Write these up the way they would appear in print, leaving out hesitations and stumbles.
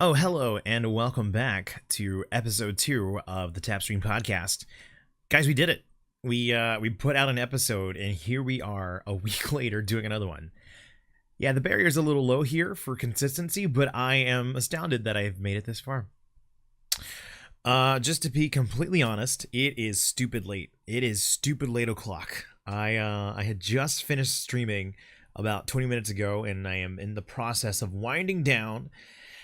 Oh, hello, and welcome back to episode 2 of the TapStream podcast. Guys, we did it. We put out an episode, and here we are a week later doing another one. Yeah, the barrier's a little low here for consistency, but I am astounded that I've made it this far. Just to be completely honest, it is stupid late. It is stupid late o'clock. I had just finished streaming about 20 minutes ago, and I am in the process of winding down.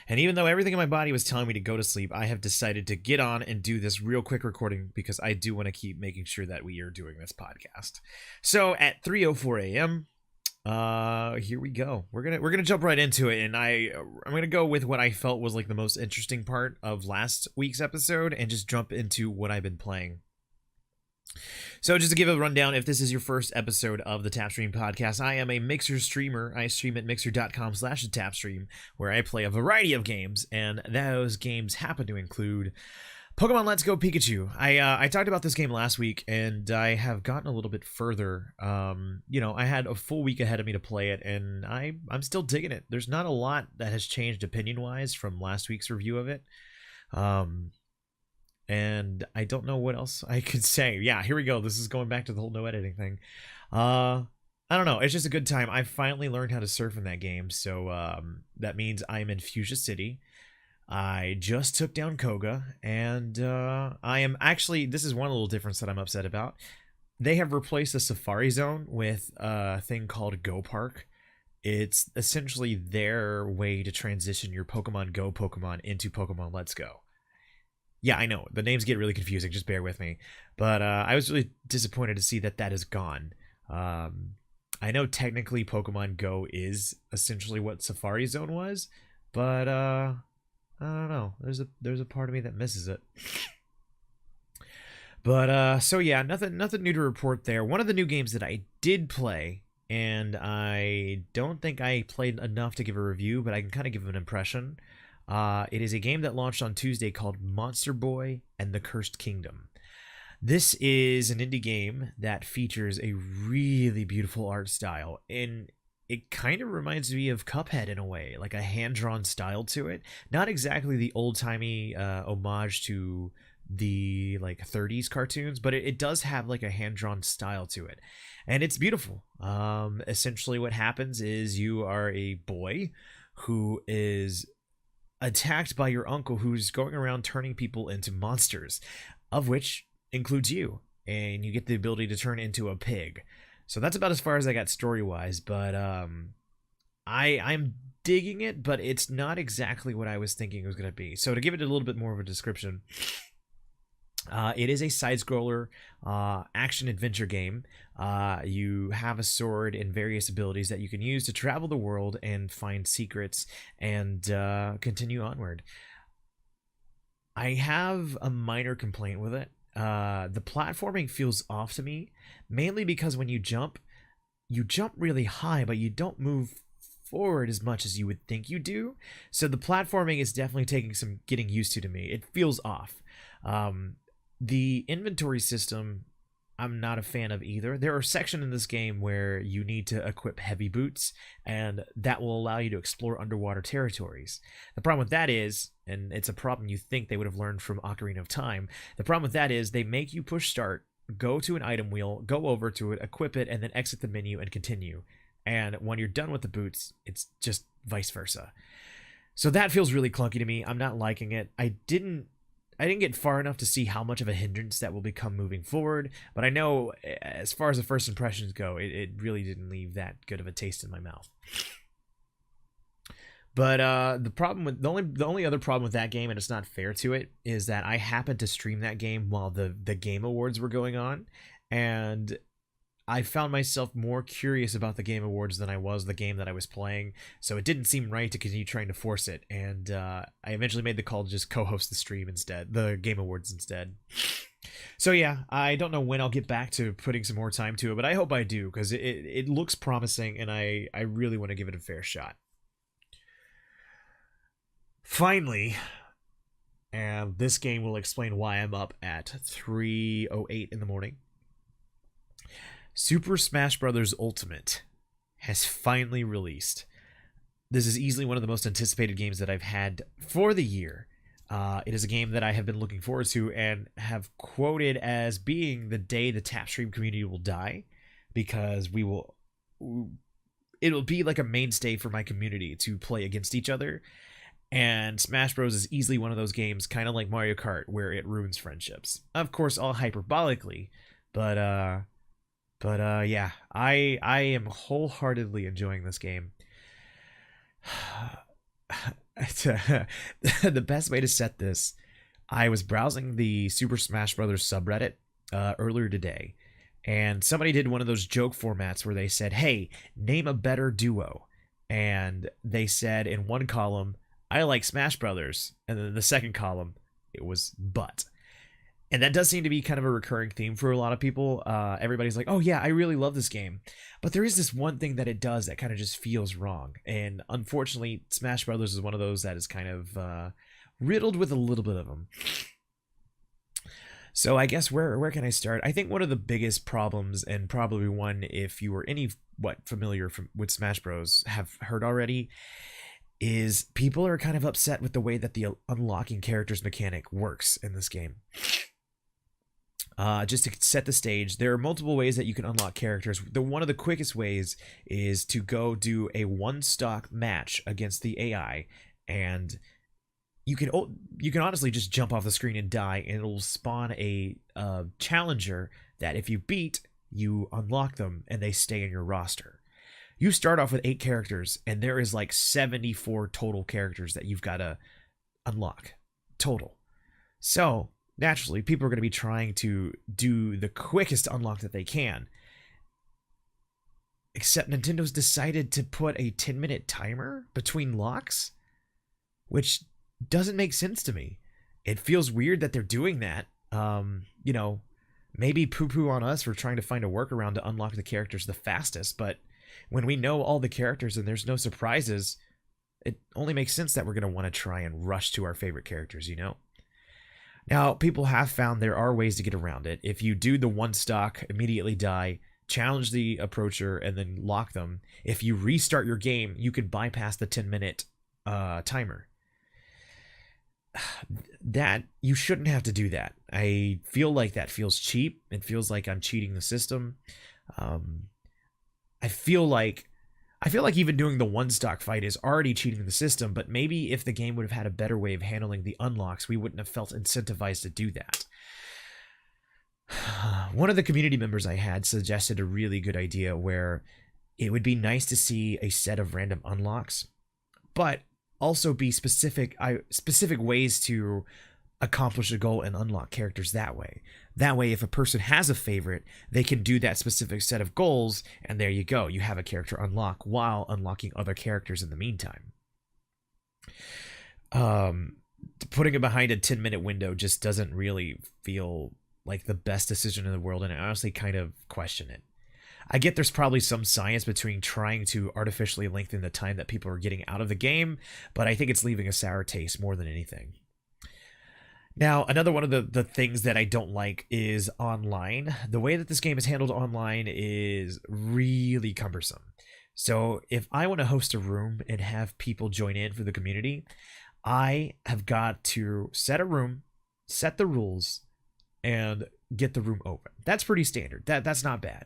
And even though everything in my body was telling me to go to sleep, I have decided to get on and do this real quick recording because I do want to keep making sure that we are doing this podcast. So at 3:04 a.m., here we go. We're gonna jump right into it, and I'm gonna go with what I felt was like the most interesting part of last week's episode, and just jump into what I've been playing. So just to give a rundown, if this is your first episode of the TapStream podcast, I am a Mixer streamer. I stream at mixer.com/TheTapStream, where I play a variety of games, and those games happen to include Pokemon Let's Go Pikachu. I talked about this game last week, and I have gotten a little bit further. I had a full week ahead of me to play it, and I'm still digging it. There's not a lot that has changed opinion-wise from last week's review of it. And I don't know what else I could say. Yeah, here we go. This is going back to the whole no editing thing. I don't know. It's just a good time. I finally learned how to surf in that game, so that means I'm in Fuchsia City. I just took down Koga, and I am actually... This is one little difference that I'm upset about. They have replaced the Safari Zone with a thing called Go Park. It's essentially their way to transition your Pokemon Go Pokemon into Pokemon Let's Go. Yeah, I know. The names get really confusing. Just bear with me. But I was really disappointed to see that is gone. I know technically Pokemon Go is essentially what Safari Zone was, but I don't know. There's a part of me that misses it. But so yeah, nothing new to report there. One of the new games that I did play, and I don't think I played enough to give a review, but I can kind of give an impression. It is a game that launched on Tuesday called Monster Boy and the Cursed Kingdom. This is an indie game that features a really beautiful art style, and it kind of reminds me of Cuphead in a way, like a hand-drawn style to it. Not exactly the old-timey homage to the like 30s cartoons, but it does have like a hand-drawn style to it, and it's beautiful. Essentially what happens is you are a boy who is attacked by your uncle, who's going around turning people into monsters, of which includes you, and you get the ability to turn into a pig. So that's about as far as I got story-wise, but I'm digging it, but it's not exactly what I was thinking it was going to be. So to give it a little bit more of a description, it is a side-scroller action-adventure game. You have a sword and various abilities that you can use to travel the world and find secrets and continue onward. I have a minor complaint with it. The platforming feels off to me, mainly because when you jump really high, but you don't move forward as much as you would think you do. So the platforming is definitely taking some getting used to me. It feels off. The inventory system, I'm not a fan of either. There are sections in this game where you need to equip heavy boots, and that will allow you to explore underwater territories. The problem with that is, and it's a problem you think they would have learned from Ocarina of Time, the problem with that is they make you push start, go to an item wheel, go over to it, equip it, and then exit the menu and continue. And when you're done with the boots, it's just vice versa. So that feels really clunky to me. I'm not liking it. I didn't get far enough to see how much of a hindrance that will become moving forward, but I know as far as the first impressions go, it really didn't leave that good of a taste in my mouth. But the only other problem with that game, and it's not fair to it, is that I happened to stream that game while the Game Awards were going on, and I found myself more curious about the Game Awards than I was the game that I was playing, so it didn't seem right to continue trying to force it, and I eventually made the call to just co-host the stream instead, the Game Awards instead. So yeah, I don't know when I'll get back to putting some more time to it, but I hope I do, because it looks promising, and I really want to give it a fair shot. Finally, and this game will explain why I'm up at 3:08 in the morning, Super Smash Bros. Ultimate has finally released. This is easily one of the most anticipated games that I've had for the year. It is a game that I have been looking forward to and have quoted as being the day the TapStream community will die, because it'll be like a mainstay for my community to play against each other. And Smash Bros is easily one of those games, kind of like Mario Kart, where it ruins friendships. Of course, all hyperbolically, but yeah, I am wholeheartedly enjoying this game. The best way to set this, I was browsing the Super Smash Brothers subreddit earlier today, and somebody did one of those joke formats where they said, "Hey, name a better duo," and they said in one column, "I like Smash Brothers," and then the second column, it was butt. And that does seem to be kind of a recurring theme for a lot of people. Everybody's like, "Oh yeah, I really love this game," but there is this one thing that it does that kind of just feels wrong. And unfortunately, Smash Brothers is one of those that is kind of riddled with a little bit of them. So I guess where can I start? I think one of the biggest problems, and probably one if you were familiar with Smash Bros have heard already, is people are kind of upset with the way that the unlocking characters mechanic works in this game. Just to set the stage, there are multiple ways that you can unlock characters. One of the quickest ways is to go do a one-stock match against the AI, and you can honestly just jump off the screen and die, and it'll spawn a challenger that if you beat, you unlock them and they stay in your roster. You start off with 8 characters, and there is like 74 total characters that you've got to unlock total. So naturally, people are going to be trying to do the quickest unlock that they can. Except Nintendo's decided to put a 10-minute timer between locks, which doesn't make sense to me. It feels weird that they're doing that. Maybe poo-poo on us for trying to find a workaround to unlock the characters the fastest, but when we know all the characters and there's no surprises, it only makes sense that we're going to want to try and rush to our favorite characters, Now, people have found there are ways to get around it. If you do the one stock, immediately die, challenge the approacher, and then lock them, if you restart your game, you could bypass the 10-minute timer. That you shouldn't have to do that. I feel like that feels cheap. It feels like I'm cheating the system. I feel like even doing the one stock fight is already cheating the system, but maybe if the game would have had a better way of handling the unlocks, we wouldn't have felt incentivized to do that. One of the community members I had suggested a really good idea where it would be nice to see a set of random unlocks, but also be specific ways to accomplish a goal and unlock characters that way. That way, if a person has a favorite, they can do that specific set of goals, and there you go. You have a character unlock while unlocking other characters in the meantime. Putting it behind a 10-minute window just doesn't really feel like the best decision in the world, and I honestly kind of question it. I get there's probably some science between trying to artificially lengthen the time that people are getting out of the game, but I think it's leaving a sour taste more than anything. Now, another one of the things that I don't like is online. The way that this game is handled online is really cumbersome. So if I want to host a room and have people join in for the community, I have got to set a room, set the rules, and get the room open. That's pretty standard. That's not bad.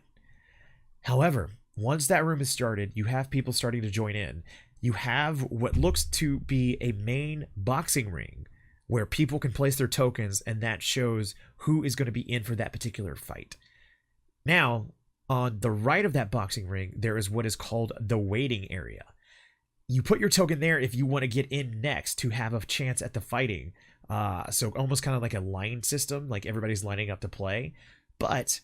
However, once that room is started, you have people starting to join in. You have what looks to be a main boxing ring where people can place their tokens, and that shows who is going to be in for that particular fight. Now, on the right of that boxing ring, there is what is called the waiting area. You put your token there if you want to get in next to have a chance at the fighting. So almost kind of like a line system, like everybody's lining up to play. But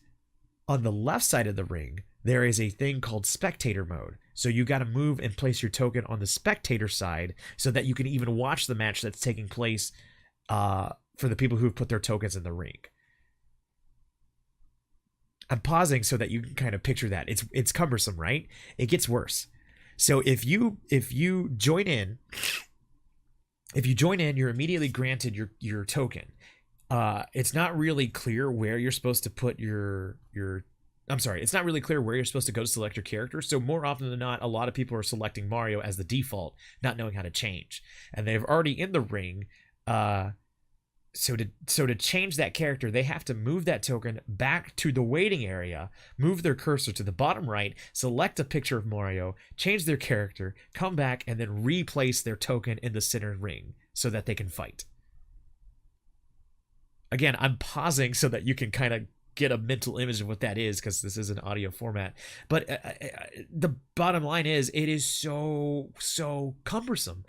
on the left side of the ring, there is a thing called spectator mode. So you got to move and place your token on the spectator side so that you can even watch the match that's taking place for the people who have put their tokens in the ring. I'm pausing so that you can kind of picture that. It's cumbersome, right? It gets worse. So if you join in, you're immediately granted your token. It's not really clear where you're supposed to put your I'm sorry, it's not really clear where you're supposed to go to select your character. So more often than not, a lot of people are selecting Mario as the default, not knowing how to change. And they've already in the ring. So to change that character, they have to move that token back to the waiting area, move their cursor to the bottom right, select a picture of Mario, change their character, come back, and then replace their token in the center ring so that they can fight. Again, I'm pausing so that you can kind of get a mental image of what that is, because this is an audio format. But the bottom line is, it is so cumbersome.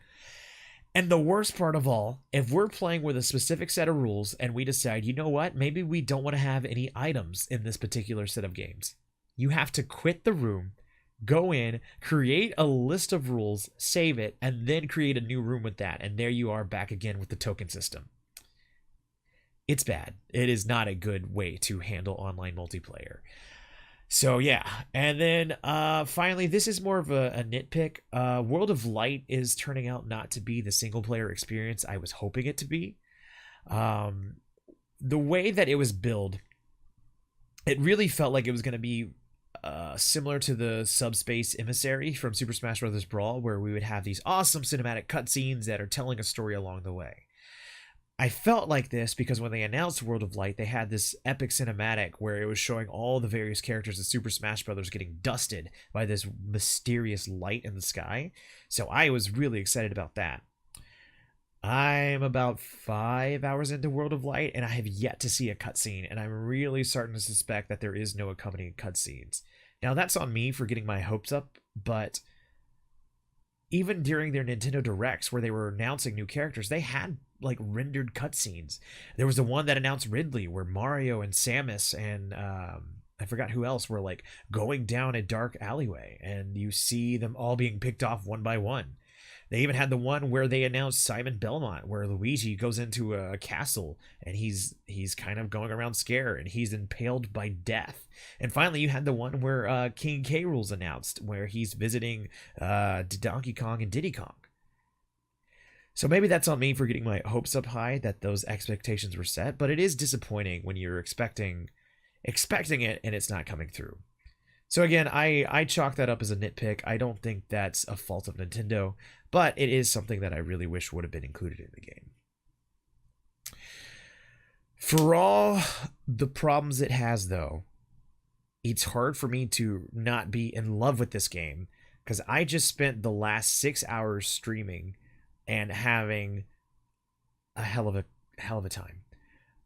And the worst part of all, if we're playing with a specific set of rules and we decide, you know what, maybe we don't want to have any items in this particular set of games, you have to quit the room, go in, create a list of rules, save it, and then create a new room with that. And there you are back again with the token system. It's bad. It is not a good way to handle online multiplayer. So yeah, and then finally, this is more of a nitpick. World of Light is turning out not to be the single player experience I was hoping it to be. The way that it was billed, it really felt like it was going to be similar to the Subspace Emissary from Super Smash Bros. Brawl, where we would have these awesome cinematic cutscenes that are telling a story along the way. I felt like this because when they announced World of Light, they had this epic cinematic where it was showing all the various characters of Super Smash Bros. Getting dusted by this mysterious light in the sky. So I was really excited about that. I'm about 5 hours into World of Light, and I have yet to see a cutscene, and I'm really starting to suspect that there is no accompanying cutscenes. Now, that's on me for getting my hopes up, but even during their Nintendo Directs where they were announcing new characters, they had like rendered cutscenes. There was the one that announced Ridley where Mario and Samus and I forgot who else were like going down a dark alleyway, and you see them all being picked off one by one. They even had the one where they announced Simon Belmont, where Luigi goes into a castle and he's kind of going around scared and he's impaled by death. And finally, you had the one where King K. Rool's announced, where he's visiting Donkey Kong and Diddy Kong. So maybe that's on me for getting my hopes up high that those expectations were set, but it is disappointing when you're expecting it and it's not coming through. So again, I chalk that up as a nitpick. I don't think that's a fault of Nintendo, but it is something that I really wish would have been included in the game. For all the problems it has, though, it's hard for me to not be in love with this game, because I just spent the last 6 hours streaming and having a hell of a time.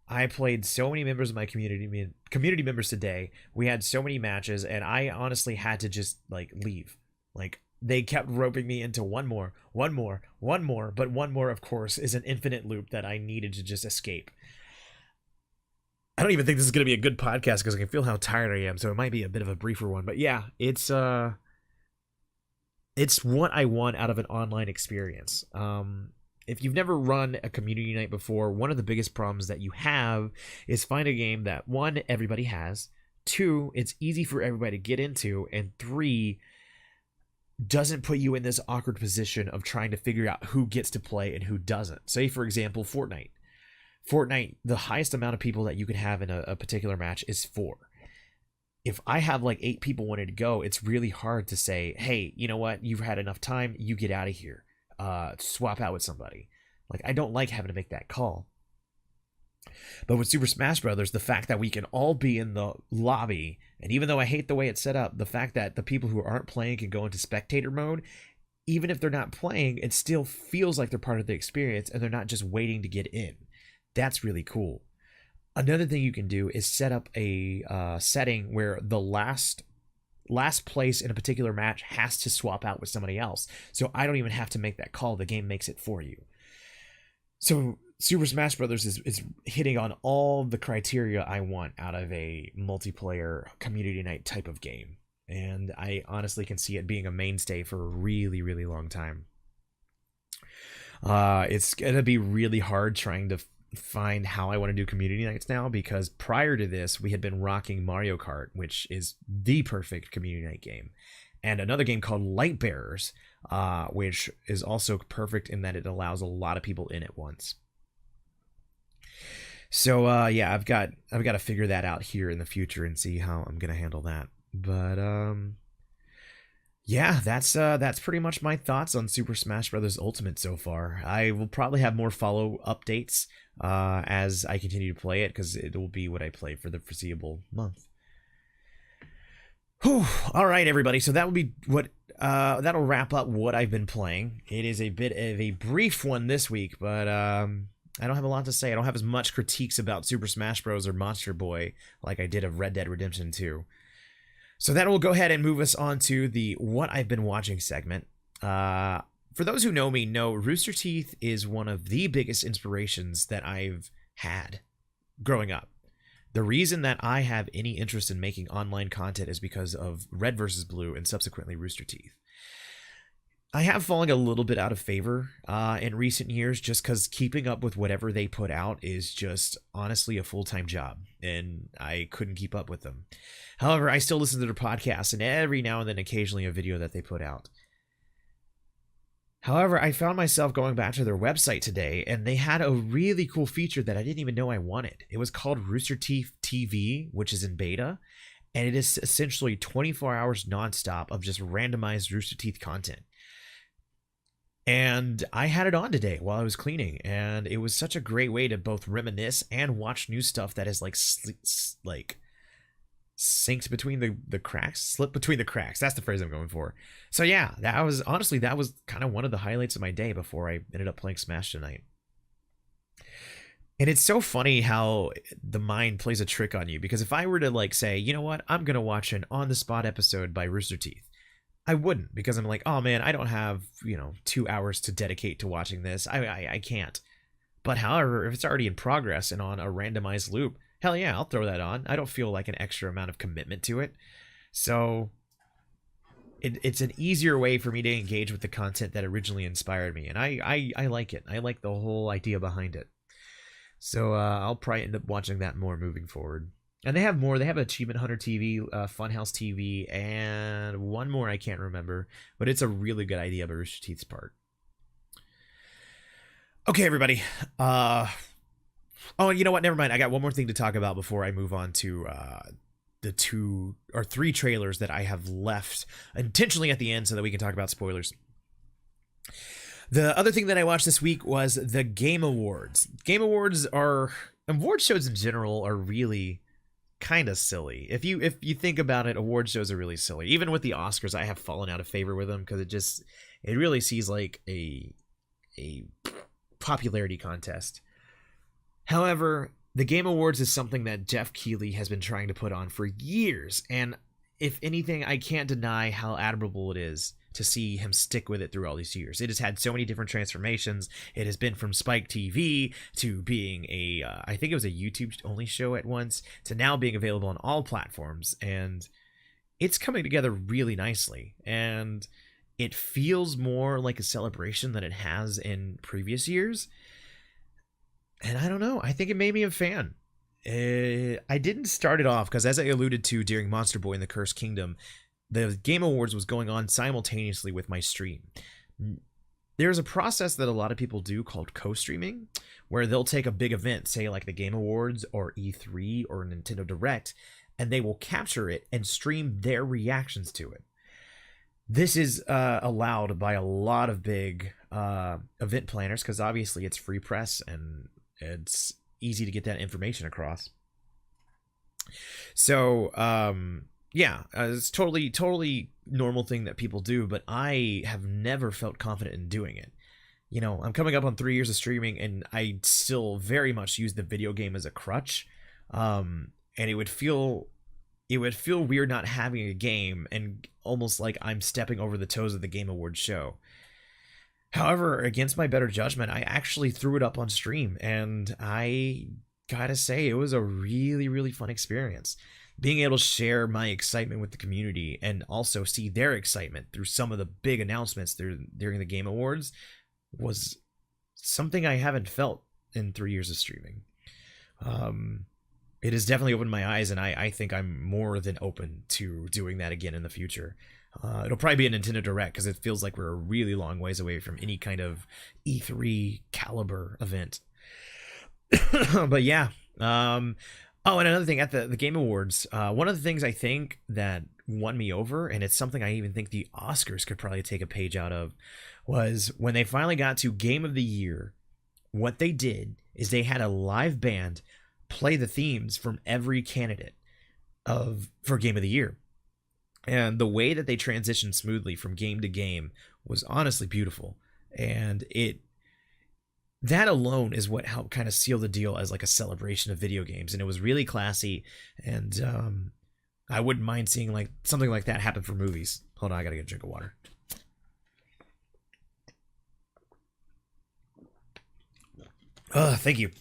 I played so many members of my community members today. We had so many matches, and I honestly had to just like leave. Like, they kept roping me into one more, but one more, of course, is an infinite loop that I needed to just escape. I don't even think this is going to be a good podcast because I can feel how tired I am, so it might be a bit of a briefer one. But yeah, it's what I want out of an online experience. If you've never run a community night before, one of the biggest problems that you have is find a game that, one, everybody has, two, it's easy for everybody to get into, and three, doesn't put you in this awkward position of trying to figure out who gets to play and who doesn't. Say, for example, Fortnite. The highest amount of people that you can have in a particular match is 4. If I have like 8 people wanting to go, it's really hard to say, hey, you know what? You've had enough time. You get out of here. Swap out with somebody. Like, I don't like having to make that call. But with Super Smash Brothers, the fact that we can all be in the lobby, and even though I hate the way it's set up, the fact that the people who aren't playing can go into spectator mode, even if they're not playing, it still feels like they're part of the experience and they're not just waiting to get in. That's really cool. Another thing you can do is set up a setting where the last place in a particular match has to swap out with somebody else. So I don't even have to make that call. The game makes it for you. So Super Smash Brothers is hitting on all the criteria I want out of a multiplayer community night type of game. And I honestly can see it being a mainstay for a really, really long time. It's going to be really hard trying to find how I want to do community nights now, because prior to this we had been rocking Mario Kart, which is the perfect community night game, and another game called Light Bearers, which is also perfect in that it allows a lot of people in at once. So yeah, I've got to figure that out here in the future and see how I'm gonna handle that. But yeah, that's pretty much my thoughts on Super Smash Bros. Ultimate so far. I will probably have more follow updates as I continue to play it because it will be what I play for the foreseeable month. Whew. All right, everybody. So that will be what that'll wrap up what I've been playing. It is a bit of a brief one this week, but I don't have a lot to say. I don't have as much critiques about Super Smash Bros. Or Monster Boy like I did of Red Dead Redemption 2. So that will go ahead and move us on to the What I've Been Watching segment. For those who know me, know Rooster Teeth is one of the biggest inspirations that I've had growing up. The reason that I have any interest in making online content is because of Red vs. Blue and subsequently Rooster Teeth. I have fallen a little bit out of favor in recent years just because keeping up with whatever they put out is just honestly a full-time job, and I couldn't keep up with them. However, I still listen to their podcasts and every now and then occasionally a video that they put out. However, I found myself going back to their website today, and they had a really cool feature that I didn't even know I wanted. It was called Rooster Teeth TV, which is in beta, and it is essentially 24 hours nonstop of just randomized Rooster Teeth content. And I had it on today while I was cleaning, and it was such a great way to both reminisce and watch new stuff that is like sinks between the cracks, slip between the cracks. That's the phrase I'm going for. So yeah, that was kind of one of the highlights of my day before I ended up playing Smash tonight. And it's so funny how the mind plays a trick on you, because if I were to like say, you know what, I'm going to watch an on-the-spot episode by Rooster Teeth, I wouldn't, because I'm like, oh man, I don't have, 2 hours to dedicate to watching this. I can't. But however, if it's already in progress and on a randomized loop, hell yeah, I'll throw that on. I don't feel like an extra amount of commitment to it. So it's an easier way for me to engage with the content that originally inspired me. And I like it. I like the whole idea behind it. So I'll probably end up watching that more moving forward. And they have more. They have Achievement Hunter TV, Funhouse TV, and one more I can't remember. But it's a really good idea by Rooster Teeth's part. Okay, everybody. Oh, you know what? Never mind. I got one more thing to talk about before I move on to the 2 or 3 trailers that I have left intentionally at the end so that we can talk about spoilers. The other thing that I watched this week was the Game Awards. Award shows in general are really kind of silly. If you think about it, award shows are really silly. Even with the Oscars, I have fallen out of favor with them because it really seems like a popularity contest. However, the Game Awards is something that Jeff Keighley has been trying to put on for years, and if anything, I can't deny how admirable it is to see him stick with it through all these years. It has had so many different transformations. It has been from Spike TV to being I think it was a YouTube-only show at once, to now being available on all platforms, and it's coming together really nicely, and it feels more like a celebration than it has in previous years. And I don't know, I think it made me a fan. I didn't start it off because, as I alluded to during Monster Boy and the Cursed Kingdom, the Game Awards was going on simultaneously with my stream. There's a process that a lot of people do called co-streaming, where they'll take a big event, say like the Game Awards or E3 or Nintendo Direct, and they will capture it and stream their reactions to it. This is allowed by a lot of big event planners because obviously it's free press and it's easy to get that information across. So, yeah, it's totally normal thing that people do, but I have never felt confident in doing it. I'm coming up on 3 years of streaming, and I still very much use the video game as a crutch. And it would feel weird not having a game, and almost like I'm stepping over the toes of the Game Awards show. However, against my better judgment, I actually threw it up on stream, and I gotta say, it was a really, really fun experience. Being able to share my excitement with the community and also see their excitement through some of the big announcements during the Game Awards was something I haven't felt in 3 years of streaming. It has definitely opened my eyes, and I think I'm more than open to doing that again in the future. It'll probably be a Nintendo Direct because it feels like we're a really long ways away from any kind of E3 caliber event. But yeah. Oh, and another thing at the Game Awards, one of the things I think that won me over, and it's something I even think the Oscars could probably take a page out of, was when they finally got to Game of the Year. What they did is they had a live band play the themes from every candidate of for Game of the Year. And the way that they transitioned smoothly from game to game was honestly beautiful. And it that alone is what helped kind of seal the deal as like a celebration of video games. And it was really classy. And I wouldn't mind seeing like something like that happen for movies. Hold on, I gotta get a drink of water. Thank you.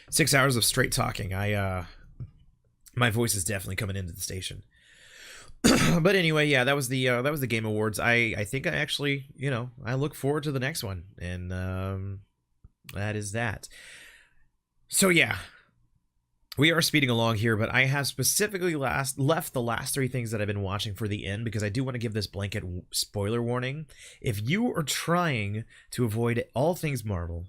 6 hours of straight talking. My voice is definitely coming into the station. But anyway, yeah, that was the Game Awards. I think I actually, I look forward to the next one, and that is that. So yeah, we are speeding along here, but I have specifically left the last three things that I've been watching for the end because I do want to give this blanket spoiler warning. If you are trying to avoid all things Marvel,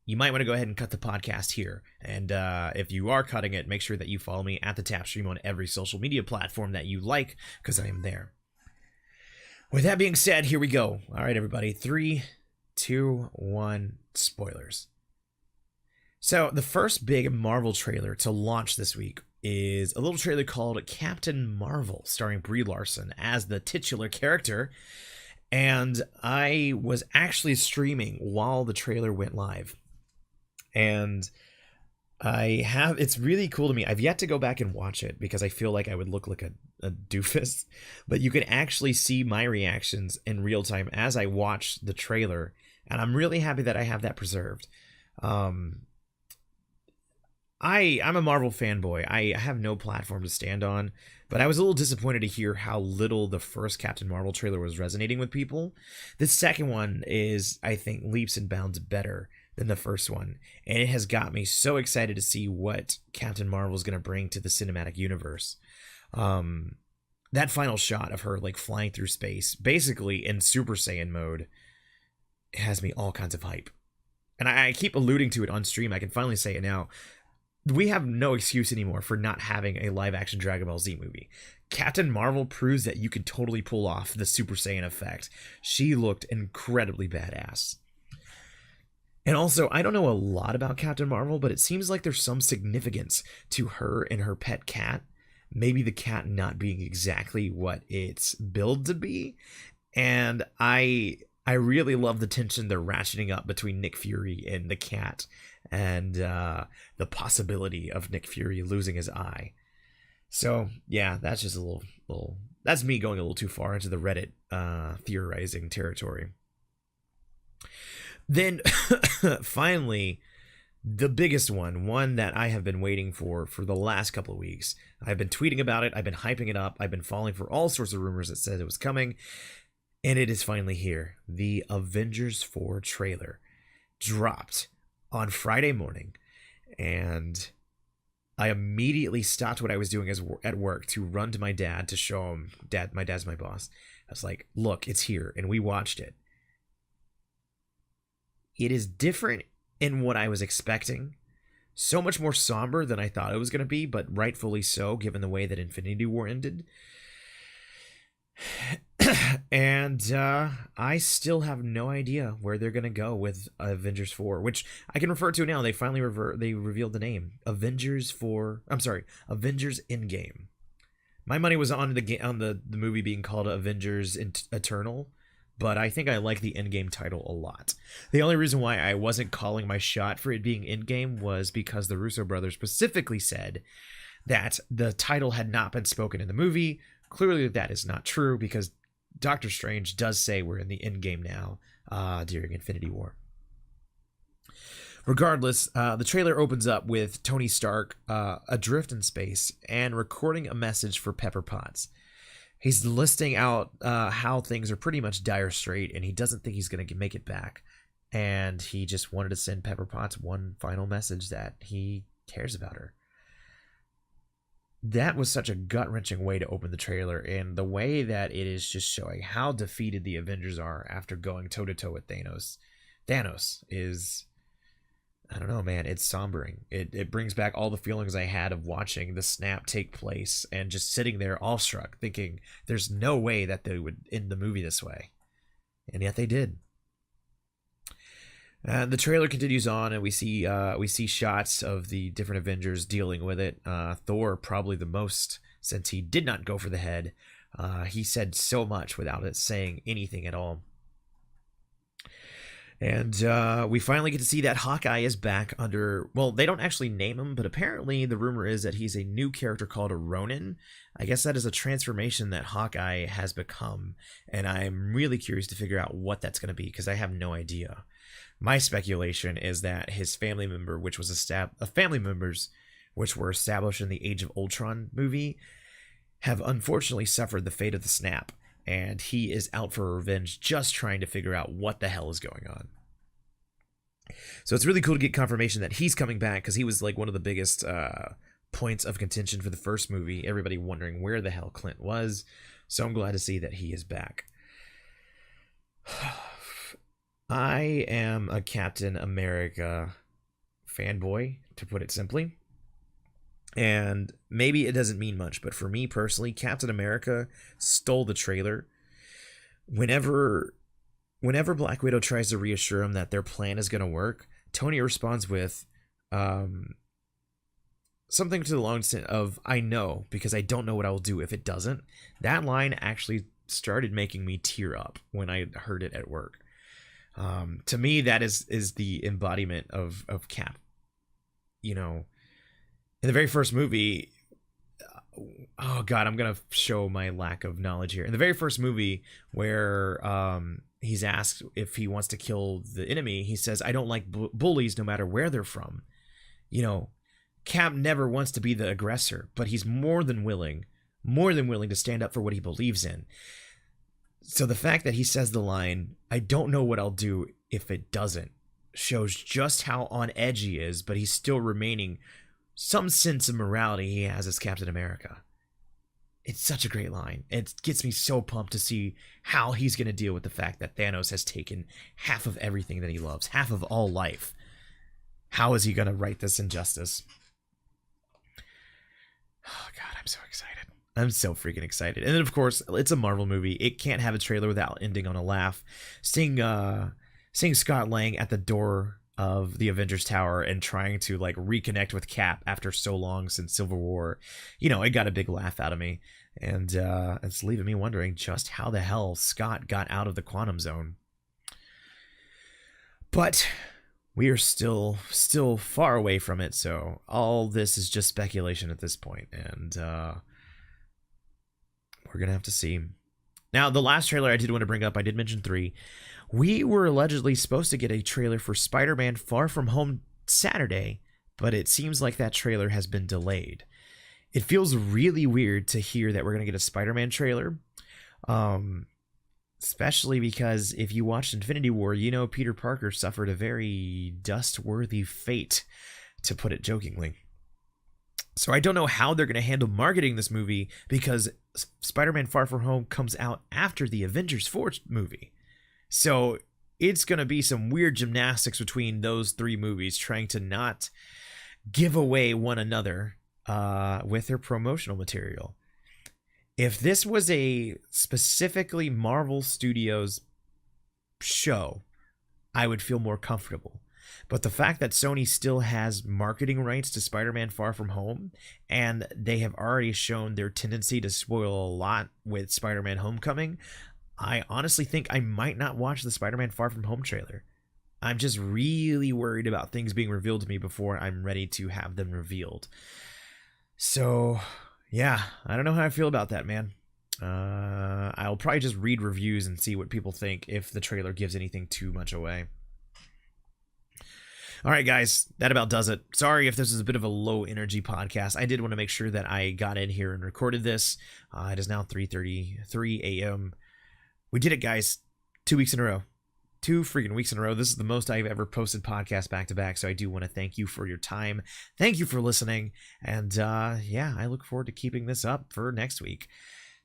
you might want to go ahead and cut the podcast here. And if you are cutting it, make sure that you follow me at TheTapStream on every social media platform that you like, because I am there. With that being said, here we go. All right, everybody. 3, 2, 1, spoilers. So the first big Marvel trailer to launch this week is a little trailer called Captain Marvel, starring Brie Larson as the titular character. And I was actually streaming while the trailer went live. And it's really cool to me. I've yet to go back and watch it because I feel like I would look like a doofus, but you can actually see my reactions in real time as I watch the trailer, and I'm really happy that I have that preserved. I'm a Marvel fanboy. I have no platform to stand on, but I was a little disappointed to hear how little the first Captain Marvel trailer was resonating with people. The second one is, I think, leaps and bounds better than the first one, and it has got me so excited to see what Captain Marvel is going to bring to the cinematic universe. That final shot of her like flying through space, basically in Super Saiyan mode, has me all kinds of hype. And I keep alluding to it on stream. I can finally say it now. We have no excuse anymore for not having a live-action Dragon Ball Z movie. Captain Marvel proves that you can totally pull off the Super Saiyan effect. She looked incredibly badass. And also, I don't know a lot about Captain Marvel, but it seems like there's some significance to her and her pet cat. Maybe the cat not being exactly what it's billed to be. And I really love the tension they're ratcheting up between Nick Fury and the cat, and the possibility of Nick Fury losing his eye. So yeah, that's just a little that's me going a little too far into the Reddit theorizing territory. Then finally, the biggest one that I have been waiting for the last couple of weeks. I've been tweeting about it. I've been hyping it up. I've been falling for all sorts of rumors that said it was coming. And it is finally here. The Avengers 4 trailer dropped on Friday morning. And I immediately stopped what I was doing at work to run to my dad to show him. My dad's my boss. I was like, look, it's here. And we watched it. It is different in what I was expecting. So much more somber than I thought it was going to be, but rightfully so, given the way that Infinity War ended. And I still have no idea where they're going to go with Avengers 4, which I can refer to now. They finally revealed the name. Avengers Endgame. My money was on the movie being called Avengers Eternal, but I think I like the Endgame title a lot. The only reason why I wasn't calling my shot for it being Endgame was because the Russo brothers specifically said that the title had not been spoken in the movie. Clearly that is not true, because Doctor Strange does say we're in the Endgame now during Infinity War. Regardless, the trailer opens up with Tony Stark adrift in space and recording a message for Pepper Potts. He's listing out how things are pretty much dire straight, and he doesn't think he's going to make it back. And he just wanted to send Pepper Potts one final message that he cares about her. That was such a gut-wrenching way to open the trailer, and the way that it is just showing how defeated the Avengers are after going toe-to-toe with Thanos. Thanos is I don't know, man. It's sombering. It brings back all the feelings I had of watching the snap take place and just sitting there awestruck, thinking there's no way that they would end the movie this way, and yet they did. And the trailer continues on, and we see shots of the different Avengers dealing with it. Thor probably the most, since he did not go for the head. He said so much without it saying anything at all. And we finally get to see that Hawkeye is back under, well, they don't actually name him, but apparently the rumor is that he's a new character called a Ronin. I guess that is a transformation that Hawkeye has become, and I'm really curious to figure out what that's going to be, because I have no idea. My speculation is that his family member, which was family members which were established in the Age of Ultron movie, have unfortunately suffered the fate of the snap, and he is out for revenge, just trying to figure out what the hell is going on. So it's really cool to get confirmation that he's coming back, because he was like one of the biggest points of contention for the first movie, everybody wondering where the hell Clint was. So I'm glad to see that he is back. I am a Captain America fanboy, to put it simply. And maybe it doesn't mean much, but for me personally, Captain America stole the trailer. Whenever Black Widow tries to reassure him that their plan is going to work, Tony responds with something to the long extent of, "I know, because I don't know what I will do if it doesn't." That line actually started making me tear up when I heard it at work. To me, that is the embodiment of Cap. You know, in the very first movie, oh god, I'm gonna show my lack of knowledge here. In the very first movie, where he's asked if he wants to kill the enemy, he says, "I don't like bullies, no matter where they're from." You know, Cap never wants to be the aggressor, but he's more than willing to stand up for what he believes in. So the fact that he says the line, "I don't know what I'll do if it doesn't," shows just how on edge he is, but he's still remaining some sense of morality he has as Captain America. It's such a great line. It gets me so pumped to see how he's going to deal with the fact that Thanos has taken half of everything that he loves, half of all life. How is he going to right this injustice? Oh god, I'm so excited. I'm so freaking excited. And then, of course, it's a Marvel movie. It can't have a trailer without ending on a laugh. Seeing Scott Lang at the door of the Avengers Tower and trying to like reconnect with Cap after so long since Civil War, you know, it got a big laugh out of me. And it's leaving me wondering just how the hell Scott got out of the quantum zone. But we are still far away from it, so all this is just speculation at this point, and we're gonna have to see. Now, the last trailer I did want to bring up, I did mention 3. We were allegedly supposed to get a trailer for Spider-Man Far From Home Saturday, but it seems like that trailer has been delayed. It feels really weird to hear that we're gonna get a Spider-Man trailer, especially because if you watched Infinity War, you know Peter Parker suffered a very dust-worthy fate, to put it jokingly. So I don't know how they're going to handle marketing this movie, because Spider-Man Far From Home comes out after the Avengers 4 movie. So it's going to be some weird gymnastics between those 3 movies, trying to not give away one another with their promotional material. If this was a specifically Marvel Studios show, I would feel more comfortable. But the fact that Sony still has marketing rights to Spider-Man Far From Home, and they have already shown their tendency to spoil a lot with Spider-Man Homecoming, I honestly think I might not watch the Spider-Man Far From Home trailer. I'm just really worried about things being revealed to me before I'm ready to have them revealed. So, yeah, I don't know how I feel about that, man. I'll probably just read reviews and see what people think if the trailer gives anything too much away. All right, guys, that about does it. Sorry if this is a bit of a low-energy podcast. I did want to make sure that I got in here and recorded this. It is now 3:33 a.m. We did it, guys. 2 weeks in a row. 2 freaking weeks in a row. This is the most I've ever posted podcasts back-to-back, so I do want to thank you for your time. Thank you for listening, and yeah, I look forward to keeping this up for next week.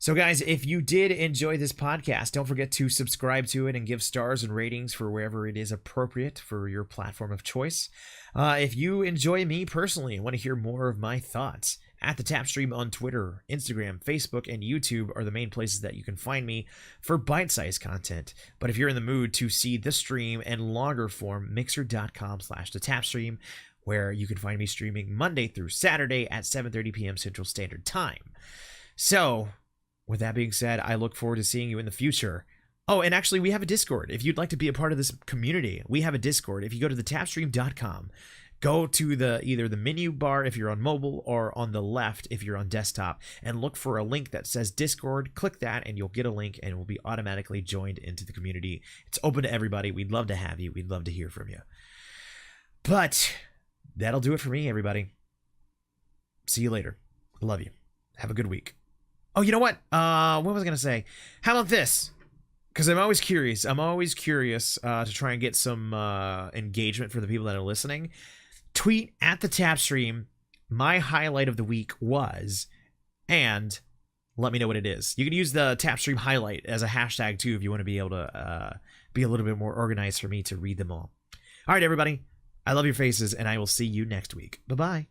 So, guys, if you did enjoy this podcast, don't forget to subscribe to it and give stars and ratings for wherever it is appropriate for your platform of choice. If you enjoy me personally and want to hear more of my thoughts, at TheTapStream on Twitter, Instagram, Facebook, and YouTube are the main places that you can find me for bite-sized content. But if you're in the mood to see the stream and longer form, mixer.com/TheTapStream, where you can find me streaming Monday through Saturday at 7:30 p.m. Central Standard Time. So, with that being said, I look forward to seeing you in the future. Oh, and actually, we have a Discord. If you'd like to be a part of this community, we have a Discord. If you go to thetapstream.com, go to either the menu bar if you're on mobile or on the left if you're on desktop, and look for a link that says Discord. Click that and you'll get a link and will be automatically joined into the community. It's open to everybody. We'd love to have you. We'd love to hear from you. But that'll do it for me, everybody. See you later. Love you. Have a good week. Oh, you know what? What was I going to say? How about this? Because I'm always curious. To try and get some engagement for the people that are listening. Tweet at TheTapStream. My highlight of the week was, and let me know what it is. You can use the TapStream highlight as a hashtag too if you want to be able to be a little bit more organized for me to read them all. All right, everybody. I love your faces, and I will see you next week. Bye-bye.